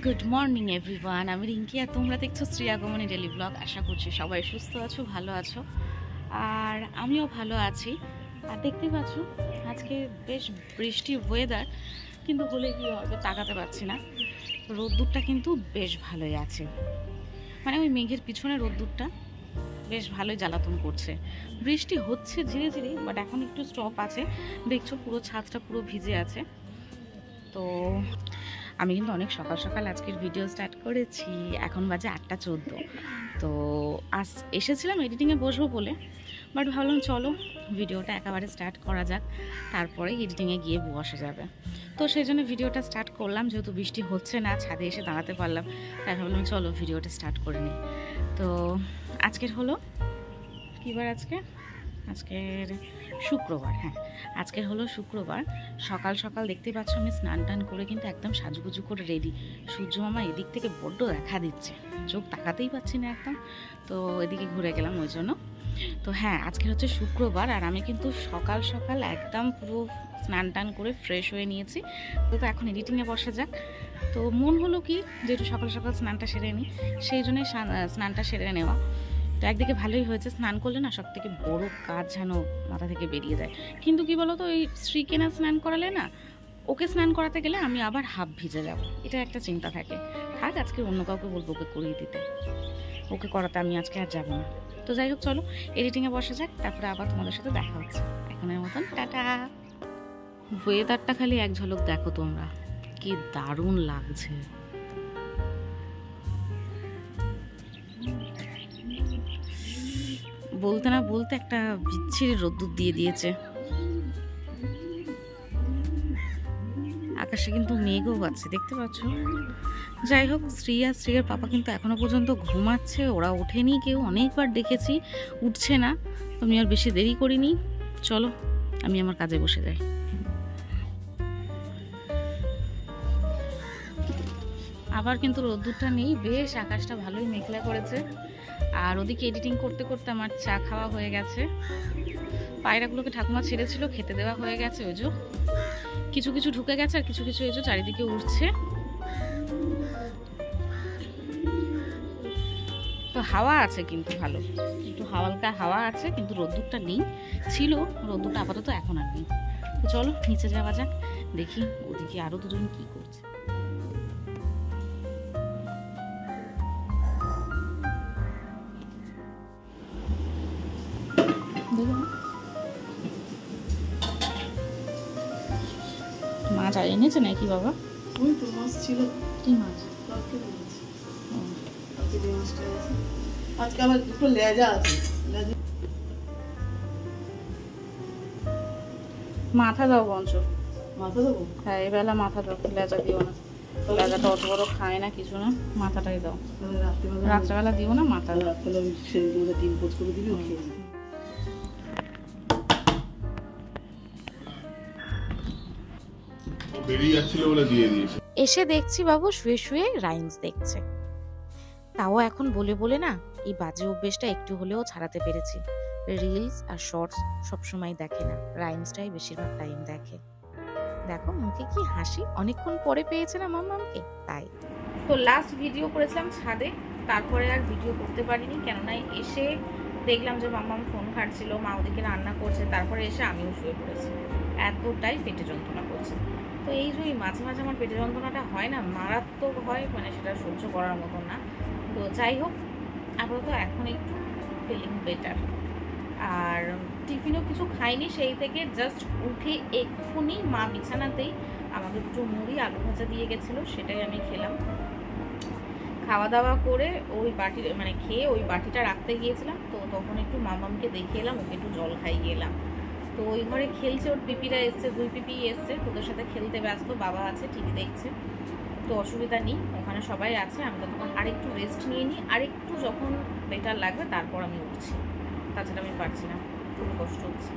Good morning everyone, আমি রিঙ্কি আর তোমরা দেখছো শ্রী আগমনী ডেলি ব্লগ। আশা করছি সবাই সুস্থ আছো, ভালো আছো, আর আমিও ভালো আছি। আর দেখতে পাচ্ছ আজকে বেশ বৃষ্টি ওয়েদার, কিন্তু হলে কি হবে তাকাতে পারছি না। রোদ্দুরটা কিন্তু বেশ ভালোই আছে, মানে ওই মেঘের পিছনে রোদ্দুরটা বেশ ভালোই জ্বালাতন করছে। বৃষ্টি হচ্ছে ধীরে ধীরে, বাট এখন একটু স্টপ আছে। দেখছো পুরো ছাদটা পুরো ভিজে আছে। তো আমি কিন্তু অনেক সকাল সকাল আজকের ভিডিও স্টার্ট করেছি। এখন বাজে 8:14। তো আজ এসেছিলাম এডিটিংয়ে বসবো বলে, বাট ভাবলাম চলো ভিডিওটা একেবারে স্টার্ট করা যাক, তারপরে এডিটিংয়ে গিয়ে বসা যাবে। তো সেই জন্য ভিডিওটা স্টার্ট করলাম, যেহেতু বৃষ্টি হচ্ছে না, ছাদে এসে দাঁড়াতে পারলাম, তাই ভাবলাম চলো ভিডিওটা স্টার্ট করে নিই। তো আজকের হলো কী বার? আজকের শুক্রবার। হ্যাঁ, আজকের হলো শুক্রবার। সকাল সকাল দেখতে পাচ্ছ আমি স্নান টান করে কিন্তু একদম সাজুগুজু করে রেডি। সূর্য মামা এদিক থেকে বড্ড দেখা দিচ্ছে, চোখ তাকাতেই পাচ্ছি না একদম। তো এদিকে ঘুরে গেলাম ওই জন্য। তো হ্যাঁ, আজকের হচ্ছে শুক্রবার, আর আমি কিন্তু সকাল সকাল একদম পুরো স্নান টান করে ফ্রেশ হয়ে নিয়েছি। তো এখন এডিটিংয়ে বসা যাক। তো মন হলো কি যেহেতু সকাল সকাল স্নানটা সেরে নিই, সেই জন্যই স্নানটা সেরে নেওয়া। তো একদিকে ভালোই হয়েছে, স্নান করলে না সব থেকে বড়ো কাজ যেন মাথা থেকে বেরিয়ে যায়। কিন্তু কি বলো তো, ওই শ্রীকে না স্নান করালে না, ওকে স্নান করাতে গেলে আমি আবার হাফ ভিজে যাব, এটা একটা চিন্তা থাকে। থাক, আজকে অন্য কাউকে বলবো ওকে করিয়ে দিতে, ওকে করাতে আমি আজকে আর যাবো না। তো যাই হোক, চলো এডিটিংয়ে বসা যাক, তারপরে আবার তোমাদের সাথে দেখা হচ্ছে। এখনের মতন টাটা। ওয়েদারটা খালি এক ঝলক দেখো তোমরা, কি দারুণ লাগছে। বলতে না বলতে একটা বিচ্ছিরি রোদ্দুর দিয়ে দিয়েছে। আকাশে কিন্তু মেঘও আছে, দেখতে পাচ্ছ। যাই হোক, শ্রী আর শ্রীয়ের পাপা কিন্তু এখনো পর্যন্ত ঘুমাচ্ছে, ওরা ওঠেনি কেউ। অনেকবার দেখেছি উঠছে না, তো আমি আর বেশি দেরি করিনি। চলো আমি আমার কাজে বসে যাই। আবার কিন্তু রোদ্দুরটা নেই, বেশ আকাশটা ভালোই মেঘলা করেছে। আর ওদিকে এডিটিং করতে করতে আমার চা খাওয়া হয়ে গেছে। পায়রাগুলোকে ঠাকুমা ছেড়েছিল, খেতে দেওয়া হয়ে গেছে। ওই যে কিছু কিছু ঢুকে গেছে, আর কিছু কিছু এই যে চারিদিকে উঠছে। তো হাওয়া আছে কিন্তু ভালো, একটু হালকা হাওয়া আছে, কিন্তু রোদ্দুরটা নেই। ছিল রোদ্দুরটা, আপাতত এখন আর নেই। তো চলো নিচে যাওয়া যাক, দেখি ওদিকে আরো দুজন কি করছে। মাছ আর এনেছে নাকি বাবা? ওই তো মাছ ছিল। কি মাছ? আজকে আবার দুটো লেজা আছে। মাথা দাও বঞ্চ। মাথা দেবো? হ্যাঁ, এবেলা মাথা দাও, লেজা দিও না। লেজাটা অত বড় খায় না, কিছু না, মাথাটাই দাও। রাত্রেবেলা দিও না, মাথা দাও। রাত্রেবেলা সেই ডিম পোচ করে দিবি, খেয়ে নেবে। এসে দেখছি বাবু শুয়ে শুয়ে রাইমস দেখছে। তাও এখন বলে বলে না এই বাজে অভ্যেসটা একটু হলেও ছাড়াতে পেরেছি। রিলস আর শর্টস সবসময় দেখে না, রাইমসটাই বেশিরভাগ টাইম দেখে। দেখো মুখে কি হাসি, অনেকক্ষণ পরে পেয়েছে না মাম্মামকে, তাই। তো লাস্ট ভিডিও করেছিলাম ছাদে, তারপরে আর ভিডিও করতে পারিনি, কেননা এসে দেখলাম যে মাম্মাম ফোন ঘাটছিল, মা ওদিকে রান্না করছে, তারপরে এসে আমিও শুয়ে পড়েছি। এতটাই পেটে যন্ত্রণা করছে। তো এই যে মাঝে মাঝে আমার পেটে যন্ত্রণাটা হয় না, মারাত্মক হয়, মানে সেটা সহ্য করার মতো না। তো যাই হোক, আপাতত এখন একটু ফিলিং বেটার। আর টিফিনও কিছু খাইনি সেই থেকে, জাস্ট উঠে এক্ষুনি মা বিছানাতেই আমাকে দুটো মুড়ি আলু ভাজা দিয়ে গেছিলো, সেটাই আমি খেলাম। খাওয়া দাওয়া করে ওই বাটি মানে খেয়ে ওই বাটিটা রাখতে গিয়েছিলাম, তো তখন একটু মামামকে দেখে এলাম, ওকে একটু জল খাইয়ে এলাম। তো ওই ঘরে খেলছে, ওর পিপিরা এসছে, 2 পিপি এসছে, তোদের সাথে খেলতে ব্যস্ত, বাবা আছে টিভি দেখছে। তো অসুবিধা নেই, ওখানে সবাই আছে। আমি তখন আরেকটু রেস্ট নিয়ে নিই, আরেকটু যখন বেটার লাগবে তারপর আমি উঠছি, তাছাড়া আমি পারছি না, খুব কষ্ট হচ্ছে।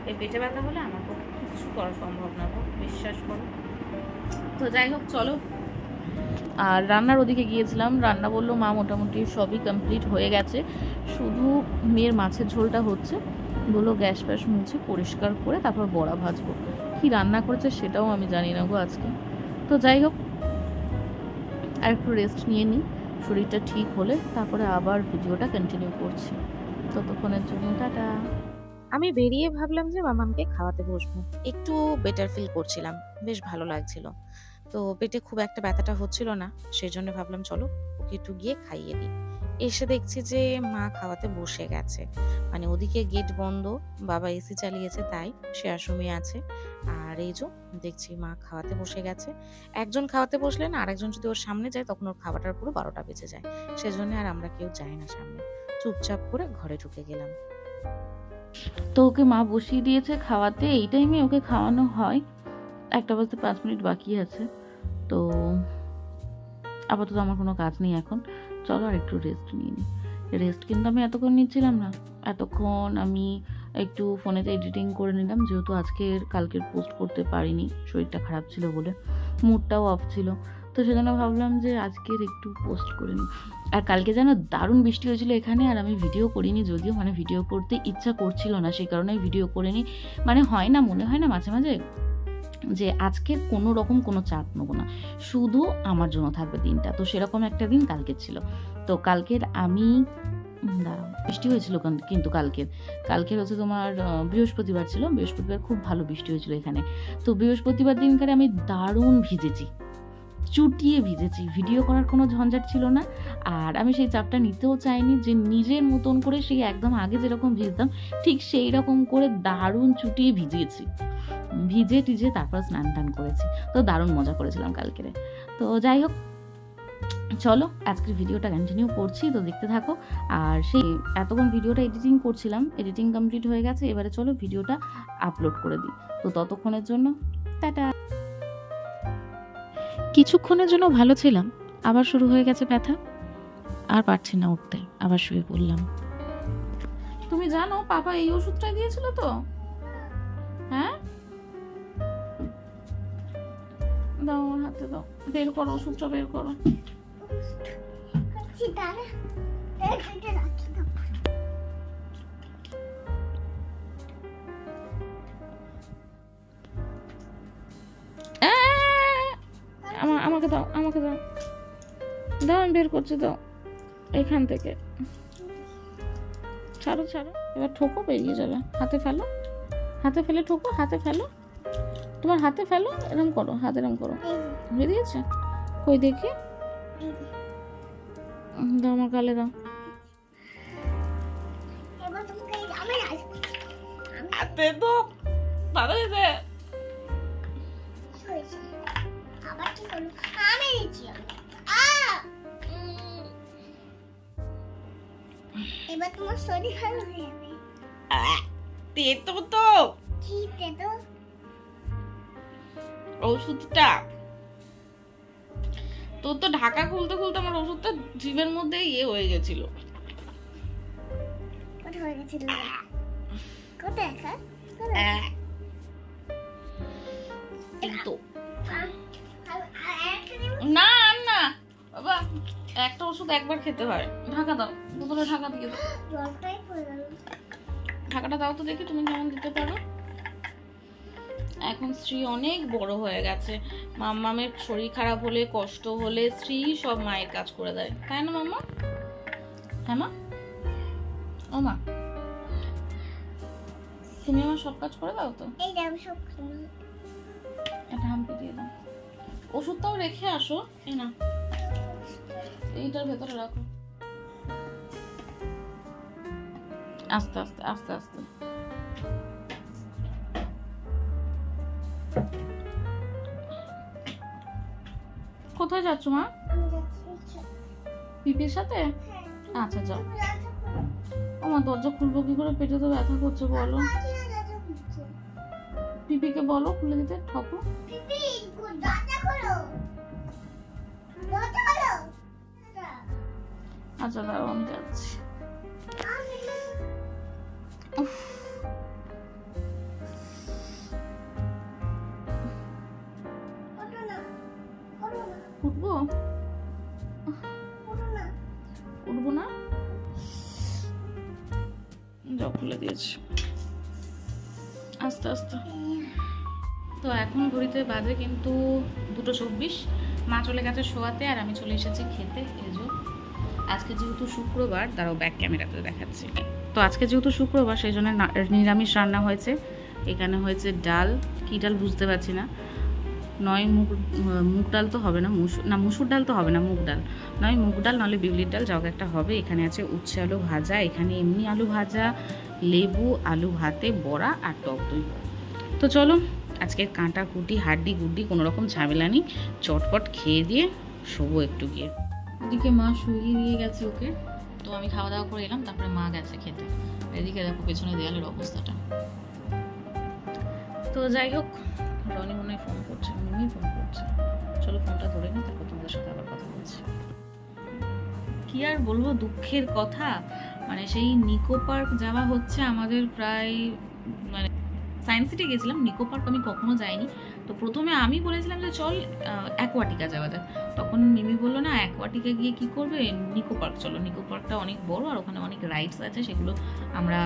এই পেটে ব্যথা হলে আমার পক্ষে কিছু করা সম্ভব না, বিশ্বাস করো। তো যাই হোক, চলো। আর রান্নার ওদিকে গিয়েছিলাম, রান্না বললো মা মোটামুটি সবই কমপ্লিট হয়ে গেছে, শুধু মেয়ের মাছের ঝোলটা হচ্ছে। বললো গ্যাস ফ্যাস মুছে পরিষ্কার করে তারপর বড়া ভাজবো। কি রান্না করেছে সেটাও আমি জানি না গো আজকে। তো যাই হোক, আর একটু রেস্ট নিয়ে নিই, শরীরটা ঠিক হলে তারপরে আবার ভিডিওটা কন্টিনিউ করছি। ততক্ষণের জন্য টাটা। আমি বেরিয়ে ভাবলাম যে মামামকে খাওয়াতে বসবো, একটু বেটার ফিল করছিলাম, বেশ ভালো লাগছিল। তো পেটে খুব একটা ব্যথাটা হচ্ছিল না, সেই জন্য ভাবলাম চলো ওকে একটু গিয়ে খাইয়ে দিই। এসে দেখছি যে মা খাওয়াতে বসে গেছে, মানে ওদিকে গেট বন্ধ, বাবা এসি চালিয়েছে তাই সে আশ্রমে আছে। আর এই যে দেখছি মা খাওয়াতে বসে গেছে। একজন খাওয়াতে বসলে না আরেকজন যদি ওর সামনে যায় তখন ওর খাওয়াটার পুরো 12টা বেজে যায়, সেজন্য আর আমরা কেউ যাই না সামনে, চুপচাপ করে ঘরে ঢুকে গেলাম। তো ওকে মা বসিয়ে দিয়েছে খাওয়াতে, এই টাইমে ওকে খাওয়ানো হয়। 1টা বাজতে 5 মিনিট বাকি আছে। তো আপাতত আমার কোনো কাজ নেই এখন, চলো আর একটু রেস্ট নিয়ে নিই। রেস্ট কিন্তু আমি এতক্ষণ নিচ্ছিলাম না, এতক্ষণ আমি একটু ফোনেতে এডিটিং করে নিলাম, যেহেতু কালকের পোস্ট করতে পারিনি, শরীরটা খারাপ ছিল বলে, মুডটাও অফ ছিল। তো সেজন্য ভাবলাম যে আজকের একটু পোস্ট করে নিই। আর কালকে যেন দারুণ বৃষ্টি হয়েছিল এখানে, আর আমি ভিডিও করিনি, যদিও মানে ভিডিও করতে ইচ্ছা করছিল না, সেই কারণে ভিডিও করিনি। মানে হয় না, মনে হয় না মাঝে মাঝে যে আজকে কোনো রকম কোনো চাপ নেবো না, শুধু আমার জন্য থাকবে দিনটা। তো সেরকম একটা দিন কালকের ছিল। তো কালকের আমি দাঁড়াও, বৃষ্টি হয়েছিল কিন্তু কালকের হচ্ছে তোমার বৃহস্পতিবার ছিল, বৃহস্পতিবার খুব ভালো বৃষ্টি হয়েছিল এখানে। তো বৃহস্পতিবার দিনকারে আমি দারুণ ভিজেছি, চুটিয়ে ভিজেছি, ভিডিও করার কোনো ঝঞ্ঝাট ছিল না। আর আমি সেই চাপটা নিতেও চাইনি, যে নিজের মতন করে সেই একদম আগে যেরকম ভিজতাম ঠিক সেই রকম করে দারুণ চুটিয়ে ভিজিয়েছি, ভিজে টিজে তারপর স্নান টান করেছি। তো দারুণ মজা করেছিলাম কালকেরে। তো যাই হোক, চলো আজকের ভিডিওটা কন্টিনিউ করছি, তো দেখতে থাকো। আর সেই এতক্ষণ ভিডিওটা এডিটিং করছিলাম, এডিটিং কমপ্লিট হয়ে গেছে, এবারে চলো ভিডিওটা আপলোড করে দিই। তো ততক্ষণের জন্য টাটা। কিছুক্ষণের জন্য ভালো ছিলাম, আবার শুরু হয়ে গেছে ব্যথা, আর পারছি না উঠতে, আবার শুয়ে পড়লাম। তুমি জানো পাপা এই ওষুধটা দিয়েছিল তো? হ্যাঁ, দাও আমার হাতে দাও, বের করো ওষুধটা, বের করো। আমাকে দাও, আমাকে দাও, দাও আমি বের করছি, দাও এখান থেকে, ছাড়ো ছাড়ো, এবার ঠোকো, বেরিয়ে যাবে। হাতে ফেলো, হাতে ফেলে ঠোকো, হাতে ফেলো, তোমার হাতে ফেলো, এরম করো, হাত এরম করো, বেরিয়েছে কই দেখি, দাও আমার গালে দাও, হাতে তো ভালো হয়েছে। এবার তোমার শরীর ভালো হয়ে যাবে। তেতো তো কি তেতো? ওষুধটা তোর তো ঢাকা খুলতে খুলতে আমার ওষুধটা জিভের মধ্যে ইয়ে হয়ে গেছিল। কোথায় হয়ে গেছিল? কোথায় দেখা? তো না না বাবা, একটা ওষুধ একবার খেতে হয়। ঢাকা দাও, বোতলে ঢাকা দিয়ে দাও, জলটাই পড়ে গেল। ঢাকাটা দাও তো দেখি তুমি কেমন দিতে পারো। এখন শ্রী অনেক বড় হয়ে গেছে, মাম্মামের শরীর খারাপ হলে, কষ্ট হলে শ্রী সব মায়ের কাজ করে দেয়, তাই না মাম্মা? হ্যাঁ মা, ও মা তুমি আমার সব কাজ করে দাও তো। এই দাও সব, এটা হাম্পি দিয়ে দাও, ওষুধটাও রেখে আসো, এই না এইটার ভেতরে রাখো, আস্তে আস্তে আস্তে আস্তে। কোথায় যাচ্ছ মা? পিপির সাথে? আচ্ছা যাও। আমার দরজা খুলবো কি করে, পেটে তো ব্যথা করছে, বলো পিপিকে বলো খুলে দিতে, ঠকো। আচ্ছা দাঁড়াও আমি যাচ্ছি। উঠবো উঠবো না, যাও খুলে দিয়েছি আস্তে আস্তে। তো এখন ঘড়িতে বাজে কিন্তু 2:24, মা চলে গেছে শোয়াতে আর আমি চলে এসেছি খেতে। এই যে আজকে যেহেতু শুক্রবার, দাঁড়াও ব্যাক ক্যামেরাতে দেখাচ্ছি। তো আজকে যেহেতু শুক্রবার সেই জন্য নিরামিষ রান্না হয়েছে। এখানে হয়েছে ডাল, কী ডাল বুঝতে পারছি না, নয় মুগ ডাল তো হবে না, মুসুর ডাল তো হবে না, মুগ ডাল নয়, মুগ ডাল নাহলে বিউলির ডাল, যাও একটা হবে। এখানে আছে উচ্ছে আলু ভাজা, এখানে এমনি আলু ভাজা, লেবু, আলু ভাতে, বড়া আর টক দই। তো চলো আজকে কাঁটা কুটি হাড্ডি গুড্ডি কোনো রকম ঝামেলা নেই, চটপট খেয়ে দিয়ে শোবো একটু গিয়ে। এদিকে মা শুইয়ে দিয়ে গেছে ওকে, তো আমি খাওয়া দাওয়া করে এলাম, তারপরে মা গেছে খেতে। এদিকে দেখো পেছনে দেয়ালের অবস্থাটা। তো যাই হোক, রনি মনে হয় ফোন করছে, মিমি ফোন করছে, চলো ফোনটা ধরে নিই, তারপর তোমাদের সাথে আবার কথা বলছি। কি আর বলবো, দুঃখের কথা, মানে সেই নিকো পার্ক যাওয়া হচ্ছে আমাদের প্রায়, মানে সায়েন্স সিটি গেছিলাম, নিকো পার্ক আমি কখনো যাইনি। তো প্রথমে আমি বলেছিলাম যে চল অ্যাকোয়াটিকা যাওয়া যায়, তখন মিমি বললো না অ্যাকোয়াটিকা গিয়ে কি করবে, নিকো পার্ক চলো, নিকো পার্কটা অনেক বড় আর ওখানে অনেক রাইডস আছে, সেগুলো আমরা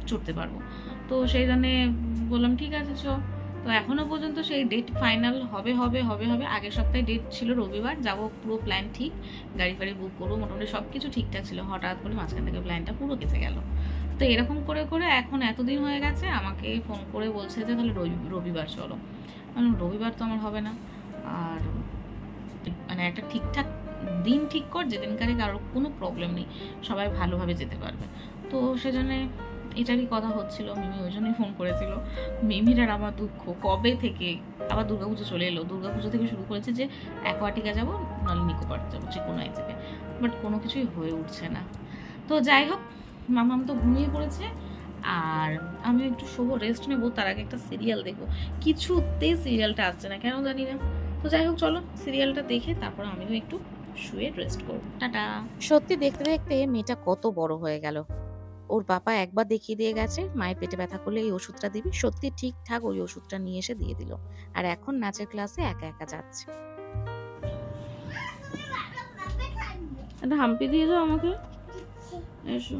চড়তে পারবো। তো সেই জন্যে বললাম ঠিক আছে চ। তো এখনো পর্যন্ত সেই ডেট ফাইনাল হবে হবে হবে হবে, আগের সপ্তাহে ডেট ছিল রবিবার, যাবো পুরো প্ল্যান ঠিক, গাড়ি ফাড়ি বুক করবো, মোটামুটি সব কিছু ঠিকঠাক ছিল, হঠাৎ করে মাঝখান থেকে প্ল্যানটা পুরো কেটে গেল। তো এরকম করে করে এখন এতদিন হয়ে গেছে, আমাকে ফোন করে বলছে যে তাহলে রবিবার চলো। রবিবার তো আমার হবে না, আর মানে একটা ঠিকঠাক দিন ঠিক কর যেদিনকারে কারোর কোনো প্রবলেম নেই, সবাই ভালোভাবে যেতে পারবে। তো সেজন্যে এটারই কথা হচ্ছিল, মিমি ওই জন্যই ফোন করেছিল। মিমির আর আমার দুঃখ, কবে থেকে আবার দুর্গাপুজো চলে এলো, দুর্গাপুজো থেকে শুরু করেছে যে অ্যাকোয়াটিকা যাবো নাহলে নিকো পার্ক যাবো, যে কোনো এক জায়গায়, বাট কোনো কিছুই হয়ে উঠছে না। তো যাই হোক, মামাম তো ঘুমিয়ে পড়েছে আর আমি একটু শোবো, রেস্ট নেবো, তার আগে একটা সিরিয়াল দেখবো, কিছুতেই সিরিয়ালটা আসছে না কেন জানি না। তো যাই হোক চলো সিরিয়ালটা দেখে তারপর আমিও একটু শুয়ে রেস্ট করবো। টাটা। সত্যি দেখতে দেখতে মেয়েটা কত বড় হয়ে গেল। ওর বাবা একবার দেখিয়ে দিয়ে গেছে মায়ের পেটে ব্যথা করলে এই ওষুধটা দিবি, সত্যি ঠিকঠাক ওই ওষুধটা নিয়ে এসে দিয়ে দিল, আর এখন নাচের ক্লাসে একা একা যাচ্ছে। একটা হাম্পি দিয়ে দাও আমাকে, এসো।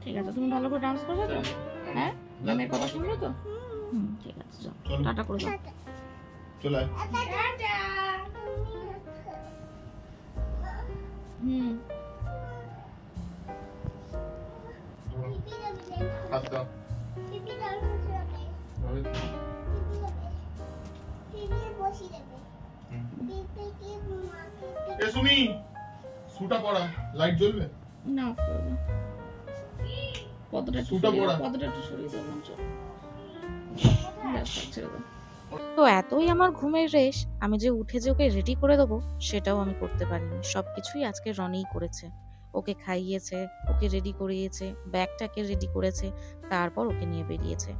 ঠিক আছে, তুমি ভালো করে ডান্স করবে তো? হ্যাঁ, গানের কথা শুনবে তো? ঠিক আছে, যাও টাটা করে দাও। চলে আয়। সুমি সুটা পড়া, লাইট জ্বলবে না, কতটা একটু সরিয়ে দাও মঞ্চ। তো এতই আমার ঘুমের রেশ, আমি যে উঠে যে ওকে রেডি করে দেবো সেটাও আমি করতে পারিনি। সবকিছুই আজকে রনিই করেছে, ওকে খাইয়েছে, ওকে রেডি করিয়েছে, ব্যাগটাকে রেডি করেছে, তারপর ওকে নিয়ে বেরিয়েছে।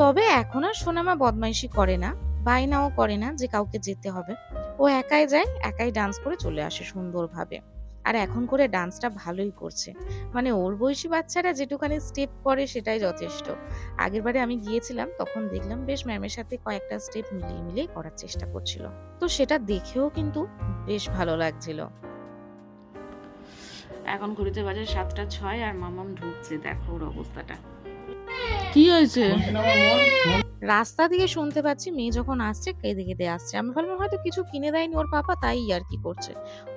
তবে এখন আর সোনামা বদমাইশি করে না, বায়নাও করে না যে কাউকে যেতে হবে, ও একাই যায়, একাই ডান্স করে চলে আসে সুন্দরভাবে। আর এখন করে ডান্সটা ভালোই করছে, মানে ওর বয়সী বাচ্চারা যেটুখানি স্টেপ করে সেটাই যথেষ্ট। আগেরবারে আমি গিয়েছিলাম তখন দেখলাম বেশ ম্যামের সাথে কয়েকটা স্টেপ মিলিয়ে মিলিয়ে করার চেষ্টা করছিল, তো সেটা দেখেও কিন্তু বেশ ভালো লাগছিল। এখন ঘুরিতে বাজে 7:06 আর মামাম ঢুকছে, দেখো ওর অবস্থাটা কি হয়েছে। রাস্তা দিয়ে শুনতে পাচ্ছি মেয়ে যখন আসছে কেঁদে কেঁদে আসছে, আমি ভাবলাম হয়তো কিছু কিনে দেয়নি ওর পাপা, তাই আর কি করছে।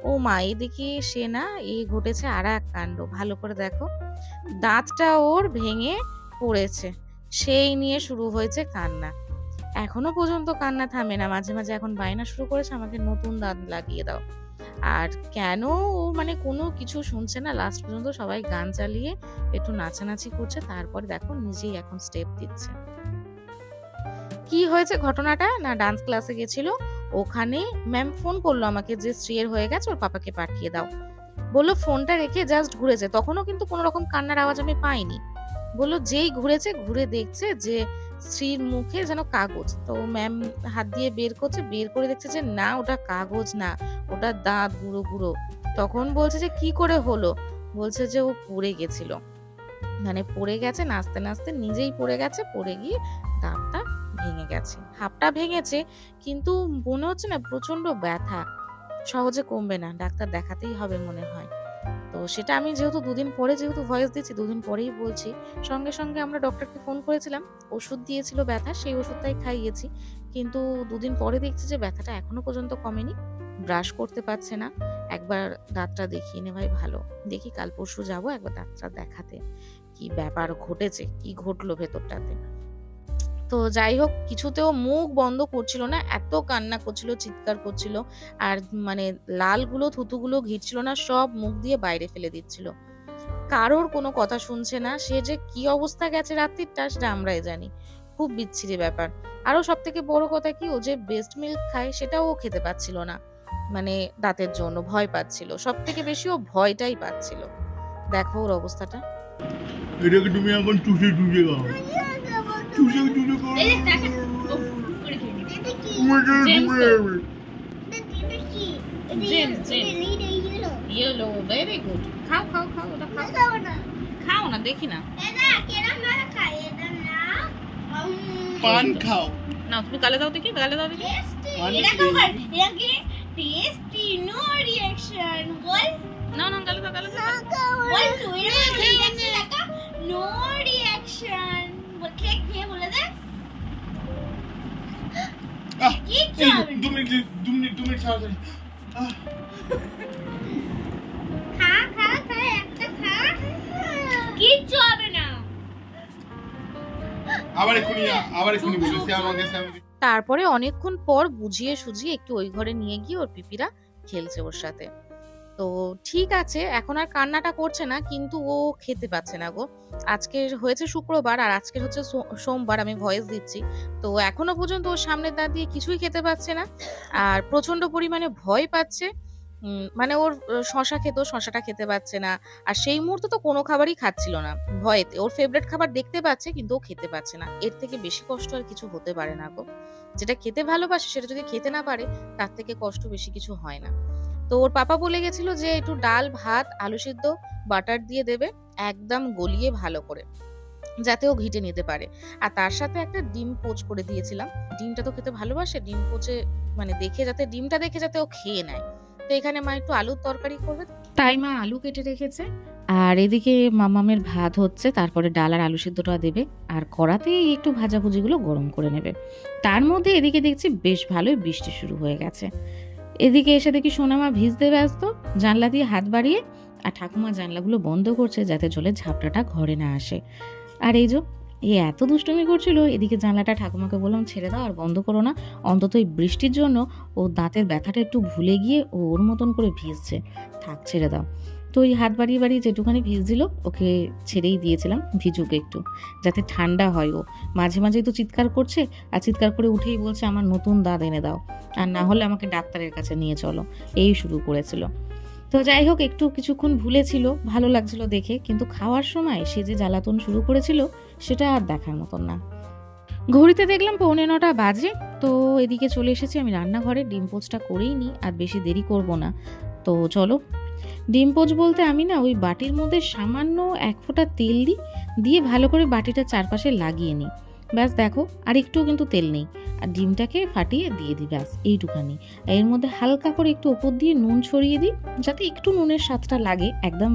ও মা, এদিকে সে না, এই ঘটেছে আর এক কাণ্ড। ভালো করে দেখো, দাঁতটা ওর ভেঙে পড়েছে, সেই নিয়ে শুরু হয়েছে কান্না। এখনো পর্যন্ত কান্না থামে না, মাঝে মাঝে এখন বায়না শুরু করেছে আমাকে নতুন দাঁত লাগিয়ে দাও। আর কেন ও মানে কোনো কিছু শুনছে না, লাস্ট পর্যন্ত সবাই গান চালিয়ে একটু নাচানাচি করছে, তারপরে দেখো নিজেই এখন স্টেপ দিচ্ছে। কি হয়েছে ঘটনাটা না, ডান্স ক্লাসে গেছিল, ওখানে ম্যাম ফোন করলো আমাকে যে স্ত্রীর হয়ে গেছে, ওর পাপাকে পাঠিয়ে দাও। বললো ফোনটা রেখে জাস্ট ঘুরেছে, তখনও কিন্তু কোনো রকম কান্নার আওয়াজ আমি পাইনি। বললো যেই ঘুরেছে, ঘুরে দেখছে যে স্ত্রীর মুখে যেন কাগজ, তো ম্যাম হাত দিয়ে বের করছে, বের করে দেখছে যে না ওটা কাগজ না, ওটা দাঁত গুঁড়ো গুঁড়ো। তখন বলছে যে কি করে হলো, বলছে যে ও পড়ে গেছিল, মানে পড়ে গেছে নাচতে নাচতে, নিজেই পড়ে গেছে, পড়ে গিয়ে দাঁতটা ভেঙে গেছে, হাপটা ভেঙেছে, কিন্তু মনে হচ্ছে না প্রচন্ড ব্যথা, সহজে কমবে না, ডাক্তার দেখাতেই হবে মনে হয়। তো সেটা আমি যেহেতু দুদিন পরে যেহেতু ভয়েস দিচ্ছি, দুদিন পরেই বলছি। সঙ্গে সঙ্গে আমরা ডক্টরকে ফোন করেছিলাম, ওষুধ দিয়েছিল ব্যথা, সেই ওষুধটাই খাইয়েছি। কিন্তু দুদিন পরে দেখছি যে ব্যথাটা এখনো পর্যন্ত কমেনি, ব্রাশ করতে পারছে না। একবার দাঁতটা দেখিয়ে নে ভাই, ভালো। দেখি কাল পরশু যাবো একবার ডাক্তার দেখাতে, কি ব্যাপার ঘটেছে, কি ঘটলো ভেতরটাতে। তো যাই হোক, কিছুতেও মুখ বন্ধ করছিল না, এত কান্না করছিল, চিৎকার করছিল, আর মানে লালগুলো থুতুগুলো ঘিরছিল না, সব মুখ দিয়ে বাইরে ফেলে দিচ্ছিল। কারোর কোনো কথা শুনছে না। সে যে কি অবস্থা গেছে রাত্রিটা সেটা আমরাই জানি। খুব বিচ্ছিরি ব্যাপার। আরো সব থেকে বড় কথা কি, ও যে ব্রেস্ট মিল্ক খায় সেটাও ও খেতে পাচ্ছিল না, মানে দাঁতের জন্য ভয় পাচ্ছিল। সব থেকে বেশি ও ভয়টাই পাচ্ছিল। দেখো ওর অবস্থাটা। এটাকে তুমি এখন চুষে চুষে খাও, চুষে চুষে খাও। Yellow, very good. খাও খাও খাও, ওটা খাও। খাও না, দেখি না। পান খাও। না তুমি গালে দাও দেখি, গালে দাও দেখি। না না, গালে দাও, গালে দাও। তুমি ছাড়া কিচ্ছু হবে না। আবার এক্ষুনি বলেছি আমাকে। তারপরে অনেকক্ষণ পর বুঝিয়ে সুঝিয়ে একটু ওই ঘরে নিয়ে গিয়ে ওর পিপিরা খেলছে ওর সাথে। তো ঠিক আছে, এখন আর কান্নাটা করছে না, কিন্তু ও খেতে পাচ্ছে না গো। আজকে হয়েছে শুক্রবার আর আজকে হচ্ছে সোমবার, আমি ভয়েস দিচ্ছি। তো এখনো পর্যন্ত ওর সামনে দাঁড়িয়ে কিছুই খেতে পাচ্ছে না, আর প্রচন্ড পরিমাণে ভয় পাচ্ছে। মানে ওর শশা খেত, শশাটা খেতে পাচ্ছে না। আর সেই মুহূর্তে তো কোনো খাবারই খাচ্ছিল না ভয়েতে। ওর ফেভারিট খাবার দেখতে পাচ্ছে কিন্তু ও খেতে পাচ্ছে না। এর থেকে বেশি কষ্ট আর কিছু হতে পারে না গো। যেটা খেতে ভালোবাসে সেটা যদি খেতে না পারে, তার থেকে কষ্ট বেশি কিছু হয় না। তো ওর পাপা বলে গেছিল যে একটু ডাল ভাত আলু সিদ্ধ বাটার দিয়ে দেবে, একদম গলিয়ে ভালো করে, যাতে ও ঘিটে নিতে পারে। আর তার সাথে একটা ডিম পোচ করে দিয়েছিলাম। ডিমটা তো খেতে ভালোবাসে, ডিম পোচে মানে দেখে যাতে ডিমটা দেখে যাতে ও খেয়ে নেয়। তো এখানে মা একটু আলুর তরকারি করবে, তাই মা আলু কেটে রেখেছে। আর এদিকে মামামের ভাত হচ্ছে, তারপরে ডাল আর আলু সিদ্ধটা দেবে, আর কড়াতে একটু ভাজাভুজিগুলো গরম করে নেবে। তার মধ্যে এদিকে দেখছি বেশ ভালোই বৃষ্টি শুরু হয়ে গেছে। এদিকে এসে দেখি সোনামা ভিজতে ব্যস্ত, জানলা দিয়ে হাত বাড়িয়ে, আর ঠাকুমা জানলাগুলো বন্ধ করছে যাতে জলের ঝাপটাটা ঘরে না আসে। আর এই যে এত দুষ্টুমি করছিল, এদিকে জানলাটা ঠাকুমাকে বললাম ছেড়ে দাও আর বন্ধ করো না, অন্তত এই বৃষ্টির জন্য ও দাঁতের ব্যথাটা একটু ভুলে গিয়ে ও ওর মতন করে ভিজছে, থাক ছেড়ে দাও। তো ওই হাত বাড়িয়ে বাড়িয়ে যেটুখানি ভিজছিল ওকে ছেড়েই দিয়েছিলাম ভিজুক একটু, যাতে ঠান্ডা হয়। ও মাঝে মাঝেই তো চিৎকার করছে, আর চিৎকার করে উঠেই বলছে আমার নতুন দাঁত এনে দাও, আর না হলে আমাকে ডাক্তারের কাছে নিয়ে চলো, এই শুরু করেছিল। তো যাই হোক, একটু কিছুক্ষণ ভুলেছিল, ভালো লাগছিল দেখে, কিন্তু খাওয়ার সময় সে যে জ্বালাতন শুরু করেছিল সেটা আর দেখার মতন না। ঘড়িতে দেখলাম 8:45 বাজে। তো এদিকে চলে এসেছি আমি রান্নাঘরে, ডিম পোচটা করেই নিই, আর বেশি দেরি করব না। তো চলো, ডিম পোচ বলতে আমি না ওই বাটির মধ্যে সামান্য 1 ফোঁটা তেল দিয়ে ভালো করে বাটিটা চারপাশে লাগিয়ে নিই। ব্যাস দেখো, আর একটুও কিন্তু তেল নেই, আর ডিমটাকে ফাটিয়ে দিয়ে দিই, ব্যাস এইটুখানি। এর মধ্যে হালকা করে একটু ওপর দিয়ে নুন ছড়িয়ে দিই, যাতে একটু নুনের স্বাদটা লাগে, একদম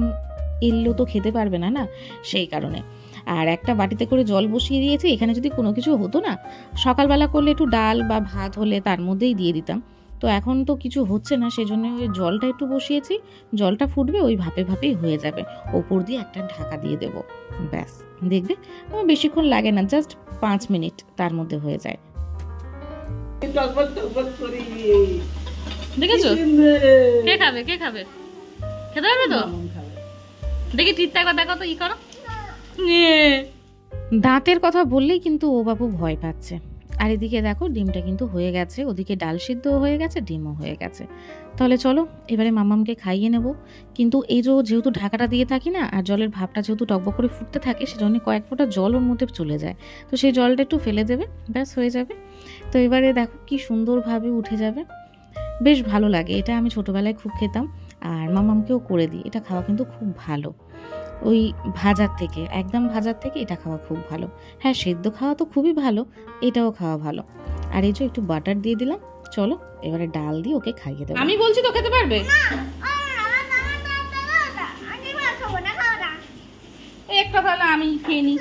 এল্লো তো খেতে পারবে না, সেই কারণে। আর একটা বাটিতে করে জল বসিয়ে দিয়েছি। এখানে যদি কোনো কিছু হতো না, সকালবেলা করলে একটু ডাল বা ভাত হলে তার মধ্যেই দিয়ে দিতাম। তো এখন তো কিছু হচ্ছে না, সেজন্য ওই জলটা একটু বসিয়েছি, জলটা ফুটবে, ওই ভাপে ভাপেই হয়ে যাবে। ওপর দিয়ে একটা ঢাকা দিয়ে দেবো, ব্যাস দেখবে বেশিক্ষণ লাগে না, জাস্ট 5 মিনিট, তার মধ্যে হয়ে যায়। দেখেছো কে খাবে, কে খাবে, খেতে পারবে তো? দেখি ঠিকঠাক একবার দেখো তো, ই করো। দাঁতের কথা বললেই কিন্তু ও বাবু ভয় পাচ্ছে। আর এদিকে দেখো ডিমটা কিন্তু হয়ে গেছে, ওদিকে ডাল সিদ্ধও হয়ে গেছে, ডিমও হয়ে গেছে। তাহলে চলো এবারে মামামকে খাইয়ে নেব। কিন্তু এই যেহেতু ঢাকাটা দিয়ে থাকি না, আর জলের ভাবটা যেহেতু টকবক করে ফুটতে থাকে, সেজন্য কয়েক ফোঁটা জল ওর মধ্যে চলে যায়। তো সেই জলটা একটু ফেলে দেবে, ব্যাস হয়ে যাবে। তো এবারে দেখো কি সুন্দরভাবে উঠে যাবে, বেশ ভালো লাগে। এটা আমি ছোটোবেলায় খুব খেতাম, আর মামামকেও করে দিই। এটা খাওয়া কিন্তু খুব ভালো, ওই ভাজার থেকে, একদম ভাজার থেকে এটা খাওয়া খুব ভালো। হ্যাঁ, সেদ্ধ খাওয়া তো খুবই ভালো, এটাও খাওয়া ভালো। আর এই যে একটু বাটার দিয়ে দিলাম, চলো এবারে ডাল দিয়ে ওকে খাইয়ে দেবো। আমি বলছি তো খেতে পারবে? একটা ভালো আমি খেয়ে নিই।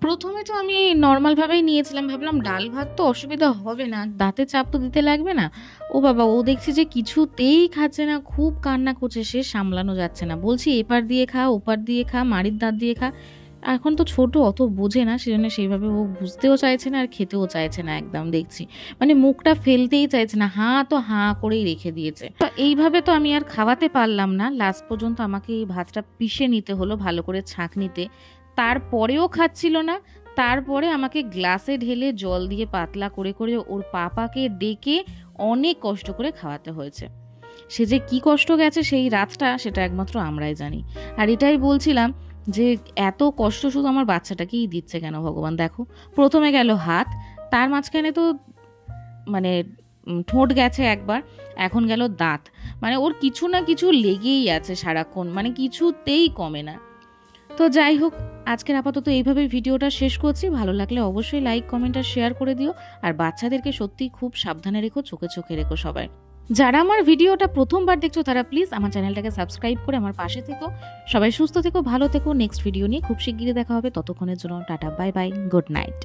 প্রথমে তো আমি নর্মালভাবেই নিয়েছিলাম, ভাবলাম ডাল ভাত তো অসুবিধা হবে না, দাঁতে চাপ তো দিতে লাগবে না। ও বাবা, ও দেখছি যে কিছুতেই খাচ্ছে না, খুব কান্না করছে, সে সামলানো যাচ্ছে না। বলছি এপার দিয়ে খা, ওপার দিয়ে খা, মাড়ির দাঁত দিয়ে খা। এখন তো ছোট, অত বোঝে না, সেজন্য সেইভাবে ও বুঝতেও চাইছে না আর খেতেও চাইছে না একদম। দেখছি মানে মুখটা ফেলতেই চাইছে না, হাঁ করেই রেখে দিয়েছে। তো এইভাবে তো আমি আর খাওয়াতে পারলাম না, লাস্ট পর্যন্ত আমাকে এই ভাতটা পিষে নিতে হলো ভালো করে ছাঁকনিতে। তারপরেও খাচ্ছিল না। তারপরে আমাকে গ্লাসে ঢেলে জল দিয়ে পাতলা করে করে ওর পাপাকে ডেকে অনেক কষ্ট করে খাওয়াতে হয়েছে। সে যে কি কষ্ট গেছে সেই রাতটা, সেটা একমাত্র আমরাই জানি। আর এটাই বলছিলাম যে এত কষ্ট শুধু আমার বাচ্চাটাকেই দিচ্ছে কেন ভগবান। দেখো প্রথমে গেল হাত, তার মাঝখানে তো মানে ঠোঁট গেছে একবার, এখন গেল দাঁত। মানে ওর কিছু না কিছু লেগেই আছে সারাক্ষণ, মানে কিছুতেই কমে না। তো যাই হোক, আজকের আপাতত এইভাবে ভিডিওটা শেষ করছি। ভালো লাগলে অবশ্যই লাইক কমেন্ট আর শেয়ার করে দিও। আর বাচ্চাদেরকে সত্যি খুব সাবধানে রেখো, চোখে চোখে রেখো সবাই। যারা আমার ভিডিওটা প্রথমবার দেখছো তারা প্লিজ আমার চ্যানেলটাকে সাবস্ক্রাইব করে আমার পাশে থেকো। সবাই সুস্থ থেকো, ভালো থেকো। নেক্সট ভিডিও নিয়ে খুব শিগগিরই দেখা হবে। ততক্ষণের জন্য tata, bye bye, good night.